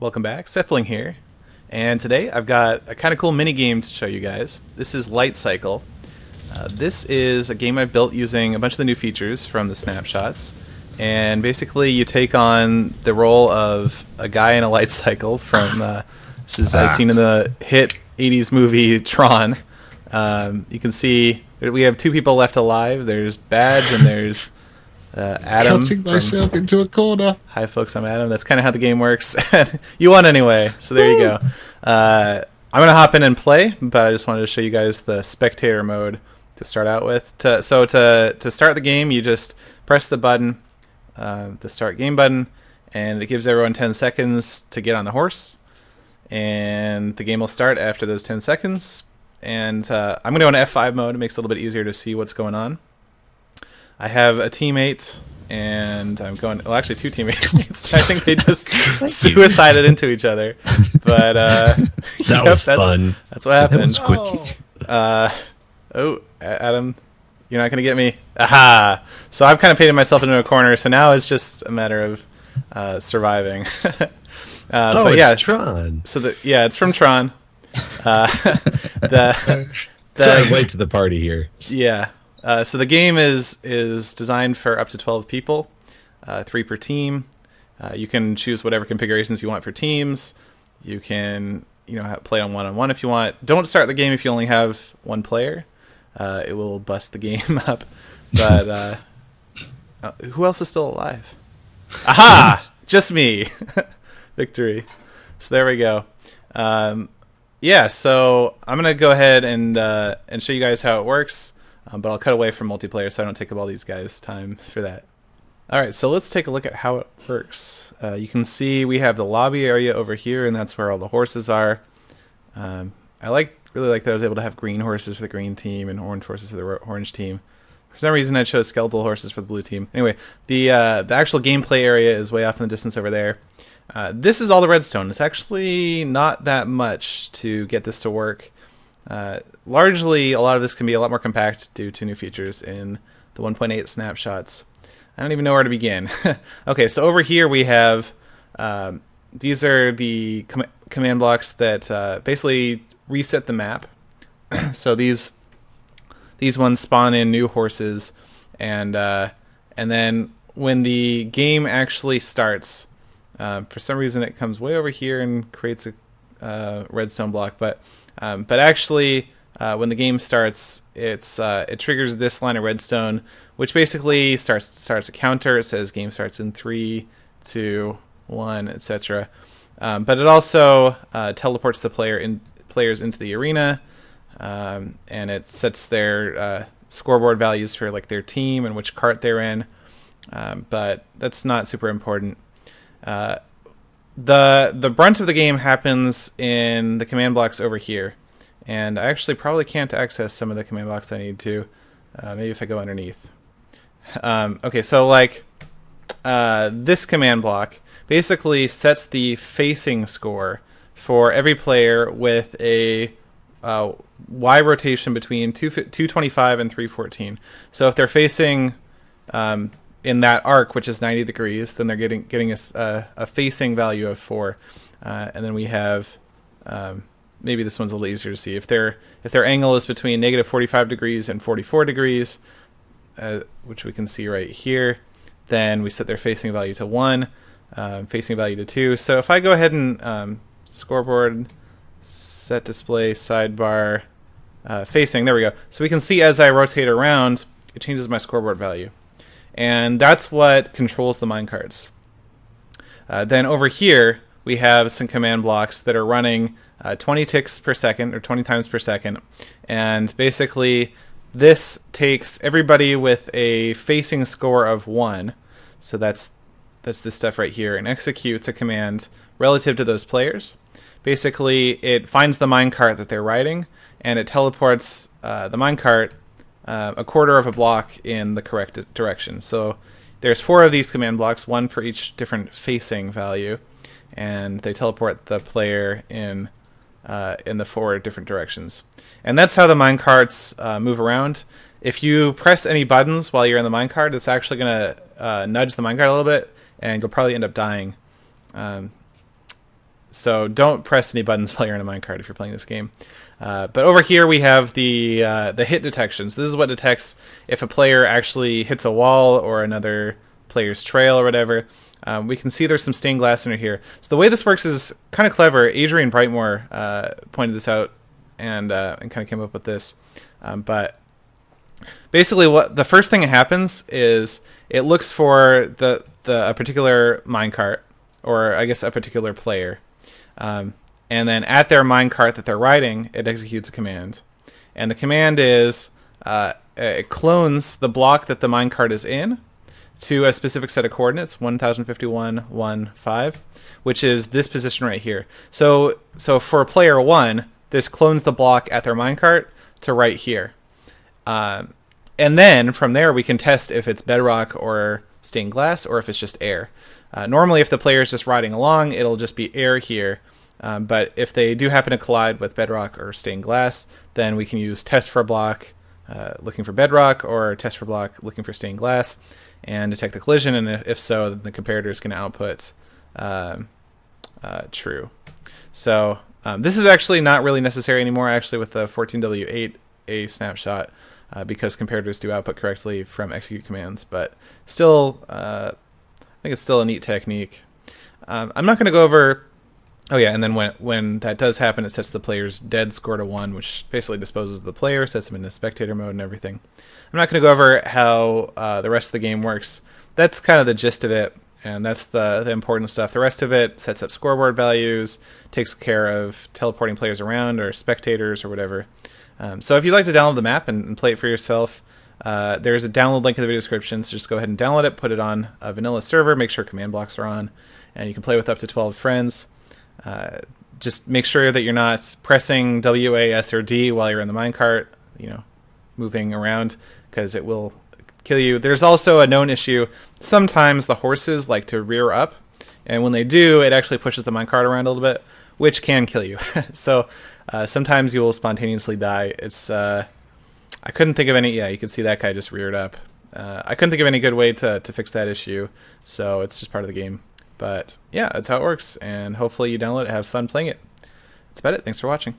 Welcome back, Sethling here, and today I've got a kind of cool mini game to show you guys. This is Light Cycle. This is a game I've built using a bunch of the new features from the snapshots, and basically you take on the role of a guy in a light cycle from, this is as seen in the hit 80s movie Tron. You can see we have two people left alive. There's Badge and there's Adam. Cutting myself into a corner. Hi folks, I'm Adam. That's kind of how the game works. You won anyway, so there you go. I'm going to hop in and play, but I just wanted to show you guys the spectator mode to start out with. To start the game, you just press the button, the start game button, and it gives everyone 10 seconds to get on the horse. And the game will start after those 10 seconds. And I'm going to go into F5 mode. It makes it a little bit easier to see what's going on. I have a teammate, and I'm going... Well, actually, two teammates. I think they just suicided into each other. But that was fun. That's what happened. That was quick. Adam, you're not going to get me. Aha! So I've kind of painted myself into a corner, so now it's just a matter of surviving. But yeah, it's Tron. So it's from Tron. Sorry, late to the party here. Yeah. So the game is designed for up to 12 people, 3 per team. You can choose whatever configurations you want for teams. You can play on one-on-one if you want. Don't start the game if you only have one player. It will bust the game up. But who else is still alive? Aha! Just me. Victory. So there we go. Yeah, so I'm gonna go ahead and show you guys how it works. But I'll cut away from multiplayer so I don't take up all these guys' time for that. Alright, so let's take a look at how it works. You can see we have the lobby area over here, and that's where all the horses are. I really like that I was able to have green horses for the green team and orange horses for the orange team. For some reason I chose skeletal horses for the blue team. Anyway, the actual gameplay area is way off in the distance over there. This is all the redstone. It's actually not that much to get this to work. Largely, a lot of this can be a lot more compact due to new features in the 1.8 snapshots. I don't even know where to begin. Okay, so over here we have, these are the command blocks that basically reset the map. So these ones spawn in new horses, and then when the game actually starts, for some reason it comes way over here and creates a redstone block, but actually, when the game starts, it triggers this line of redstone, which basically starts a counter. It says game starts in 3, 2, 1, etc. But it also teleports the players into the arena, and it sets their scoreboard values for like their team and which cart they're in. But that's not super important. The brunt of the game happens in the command blocks over here, and I actually probably can't access some of the command blocks I need to. Maybe if I go underneath. Okay, so like this command block basically sets the facing score for every player with a Y rotation between 225 and 314. So if they're facing in that arc, which is 90 degrees, then they're getting a facing value of 4, and then we have maybe this one's a little easier to see. If their angle is between negative 45 degrees and 44 degrees, which we can see right here, then we set their facing value to 1, facing value to 2. So if I go ahead and scoreboard, set display, sidebar, facing, there we go. So we can see as I rotate around, it changes my scoreboard value. And that's what controls the minecarts. Then over here, we have some command blocks that are running 20 ticks per second, or 20 times per second. And basically, this takes everybody with a facing score of 1, so that's this stuff right here, and executes a command relative to those players. Basically, it finds the minecart that they're riding, and it teleports the minecart a quarter of a block in the correct direction. So there's 4 of these command blocks, 1 for each different facing value, and they teleport the player in the 4 different directions. And that's how the minecarts move around. If you press any buttons while you're in the minecart, it's actually going to nudge the minecart a little bit, and you'll probably end up dying. So don't press any buttons while you're in a minecart if you're playing this game. But over here we have the hit detections. This is what detects if a player actually hits a wall or another player's trail or whatever. We can see there's some stained glass under here. So the way this works is kind of clever. Adrian Brightmore pointed this out and kind of came up with this. But basically, what the first thing that happens is it looks for a particular minecart, or I guess a particular player. And then at their minecart that they're riding, it executes a command. And the command is it clones the block that the minecart is in to a specific set of coordinates, 1051, 1, 5, which is this position right here. So for player 1, this clones the block at their minecart to right here. And then from there we can test if it's bedrock or stained glass, or if it's just air. Normally if the player is just riding along, it'll just be air here. But if they do happen to collide with bedrock or stained glass, then we can use test for block looking for bedrock, or test for block looking for stained glass, and detect the collision. And if so, then the comparator is going to output true. So this is actually not really necessary anymore, actually, with the 14W8A snapshot, because comparators do output correctly from execute commands. But still, I think it's still a neat technique. I'm not going to go over. Oh yeah, and then when that does happen, it sets the player's dead score to 1, which basically disposes of the player, sets him into spectator mode and everything. I'm not going to go over how the rest of the game works. That's kind of the gist of it, and that's the important stuff. The rest of it sets up scoreboard values, takes care of teleporting players around, or spectators, or whatever. So if you'd like to download the map and play it for yourself, there's a download link in the video description, so just go ahead and download it, put it on a vanilla server, make sure command blocks are on, and you can play with up to 12 friends. Just make sure that you're not pressing W, A, S, or D while you're in the minecart, moving around, because it will kill you. There's also a known issue. Sometimes the horses like to rear up, and when they do, it actually pushes the minecart around a little bit, which can kill you. So sometimes you will spontaneously die. It's I couldn't think of any. Yeah, you can see that guy just reared up. I couldn't think of any good way to fix that issue, so it's just part of the game. But yeah, that's how it works, and hopefully you download it, have fun playing it. That's about it. Thanks for watching.